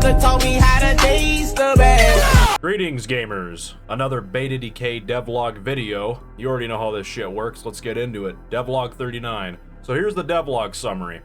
mother taught me how to taste the best. Greetings, gamers. Another beta decay devlog video. You already know how this shit works. Let's get into it. Devlog 39. So here's the devlog summary.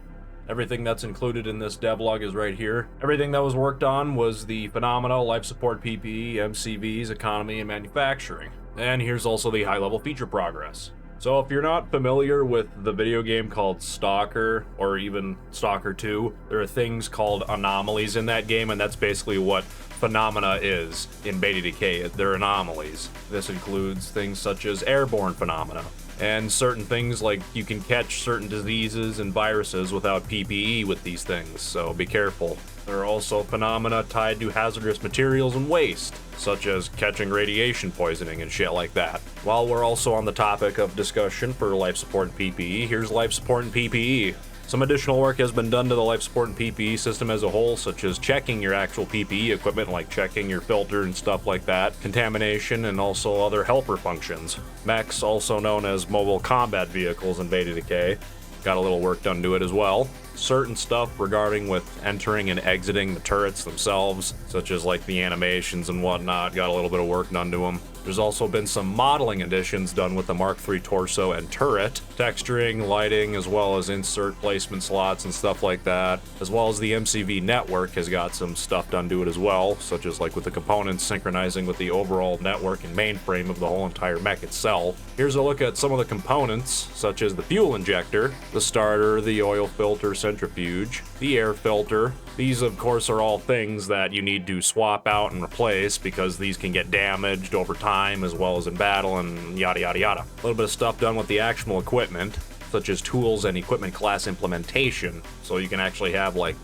Everything that's included in this devlog is right here. Everything that was worked on was the phenomena, life support PPE, MCVs, economy, and manufacturing. And here's also the high-level feature progress. So if you're not familiar with the video game called Stalker, or even Stalker 2, there are things called anomalies in that game, and that's basically what phenomena is in beta decay. They're anomalies. This includes things such as airborne phenomena, and certain things like you can catch certain diseases and viruses without PPE with these things, so be careful. There are also phenomena tied to hazardous materials and waste, such as catching radiation poisoning and shit like that. While we're also on the topic of discussion for life support and PPE, here's life support and PPE. Some additional work has been done to the life support and PPE system as a whole, such as checking your actual PPE equipment, like checking your filter and stuff like that, contamination, and also other helper functions. Mechs, also known as mobile combat vehicles in beta decay, got a little work done to it as well. Certain stuff regarding with entering and exiting the turrets themselves, such as like the animations and whatnot, got a little bit of work done to them. There's also been some modeling additions done with the Mark III torso and turret, texturing, lighting, as well as insert placement slots and stuff like that, as well as the MCV network has got some stuff done to it as well, such as like with the components synchronizing with the overall network and mainframe of the whole entire mech itself. Here's a look at some of the components, such as the fuel injector, the starter, the oil filter, centrifuge, the air filter. These, of course, are all things that you need to swap out and replace because these can get damaged over time as well as in battle and yada yada yada. A little bit of stuff done with the actual equipment, such as tools and equipment class implementation, so you can actually have like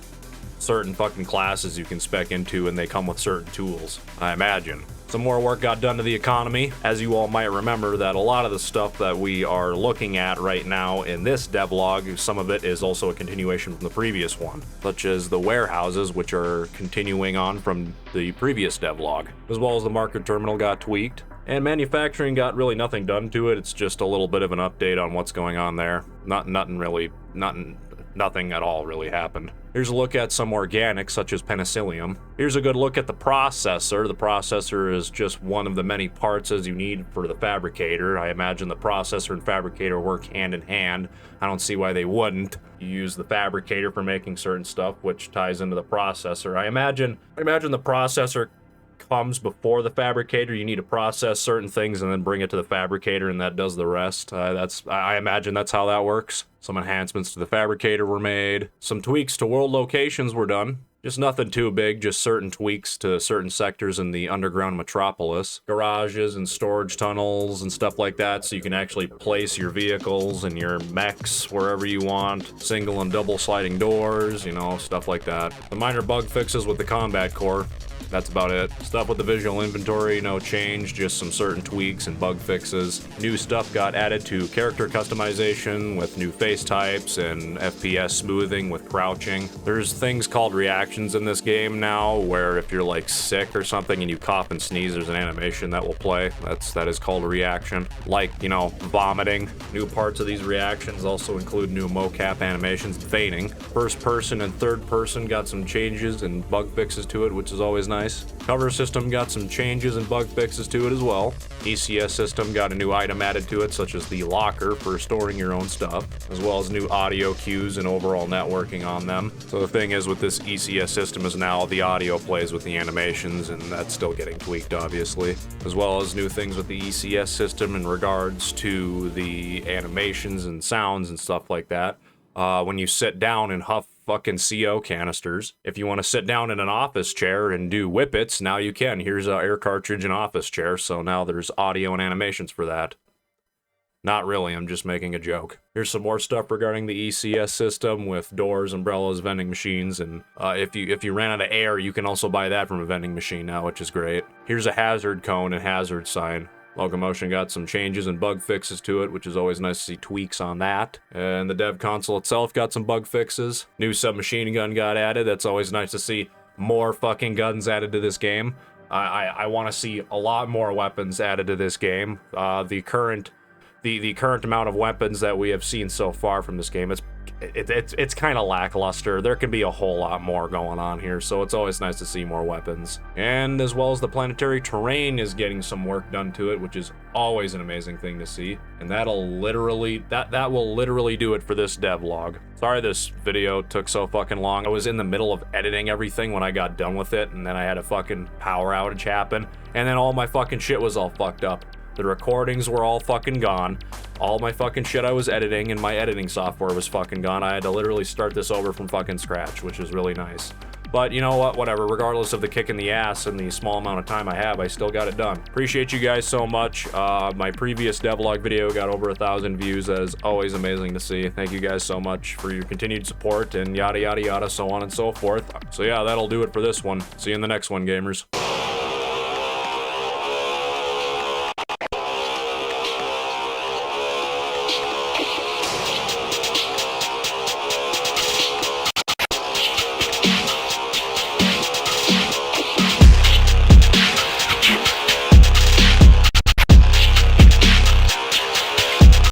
certain fucking classes you can spec into and they come with certain tools, I imagine. Some more work got done to the economy. As you all might remember, that a lot of the stuff that we are looking at right now in this devlog, some of it is also a continuation from the previous one, such as the warehouses, which are continuing on from the previous devlog, as well as the market terminal got tweaked. And manufacturing got really nothing done to it. It's just a little bit of an update on what's going on there. Nothing at all really happened. Here's a look at some organics such as penicillium. Here's a good look at the processor. The processor is just one of the many parts as you need for the fabricator. I imagine the processor and fabricator work hand in hand. I don't see why they wouldn't. You use the fabricator for making certain stuff, which ties into the processor. I imagine the processor comes before the fabricator. You need to process certain things and then bring it to the fabricator, and that does the rest. I imagine that's how that works. Some enhancements to the fabricator were made. Some tweaks to world locations were done. Just nothing too big, just certain tweaks to certain sectors in the underground metropolis. Garages and storage tunnels and stuff like that, so you can actually place your vehicles and your mechs wherever you want. Single and double sliding doors, you know, stuff like that. The minor bug fixes with the combat core. That's about it. Stuff with the visual inventory, no change, just some certain tweaks and bug fixes. New stuff got added to character customization with new face types and FPS smoothing with crouching. There's things called reactions in this game now, where if you're like sick or something and you cough and sneeze, there's an animation that will play. That is called a reaction. Like, you know, vomiting. New parts of these reactions also include new mocap animations, feigning. First person and third person got some changes and bug fixes to it, which is always nice. Cover system got some changes and bug fixes to it as well. ECS system got a new item added to it, such as the locker for storing your own stuff, as well as new audio cues and overall networking on them. So the thing is with this ECS system is now the audio plays with the animations, and that's still getting tweaked obviously, as well as new things with the ECS system in regards to the animations and sounds and stuff like that. When you sit down and huff fucking CO canisters. If you want to sit down in an office chair and do whippets, now you can. Here's an air cartridge and office chair, so now there's audio and animations for that. Not really, I'm just making a joke. Here's some more stuff regarding the ECS system with doors, umbrellas, vending machines, and if you ran out of air, you can also buy that from a vending machine now, which is great. Here's a hazard cone and hazard sign. Locomotion got some changes and bug fixes to it, which is always nice to see tweaks on that. And the dev console itself got some bug fixes. New submachine gun got added. That's always nice to see more fucking guns added to this game. I want to see a lot more weapons added to this game. The current amount of weapons that we have seen so far from this game, it's kind of lackluster. There can be a whole lot more going on here, so it's always nice to see more weapons. And as well as the planetary terrain is getting some work done to it, which is always an amazing thing to see. And that'll literally, that will literally do it for this devlog. Sorry this video took so fucking long. I was in the middle of editing everything when I got done with it, and then I had a fucking power outage happen, and then all my fucking shit was all fucked up. The recordings were all fucking gone. All my fucking shit I was editing and my editing software was fucking gone. I had to literally start this over from fucking scratch, which was really nice. But you know what, whatever, regardless of the kick in the ass and the small amount of time I have, I still got it done. Appreciate you guys so much. My previous devlog video got over 1,000 views. That is always amazing to see. Thank you guys so much for your continued support and yada yada yada, so on and so forth. So yeah, that'll do it for this one. See you in the next one, gamers.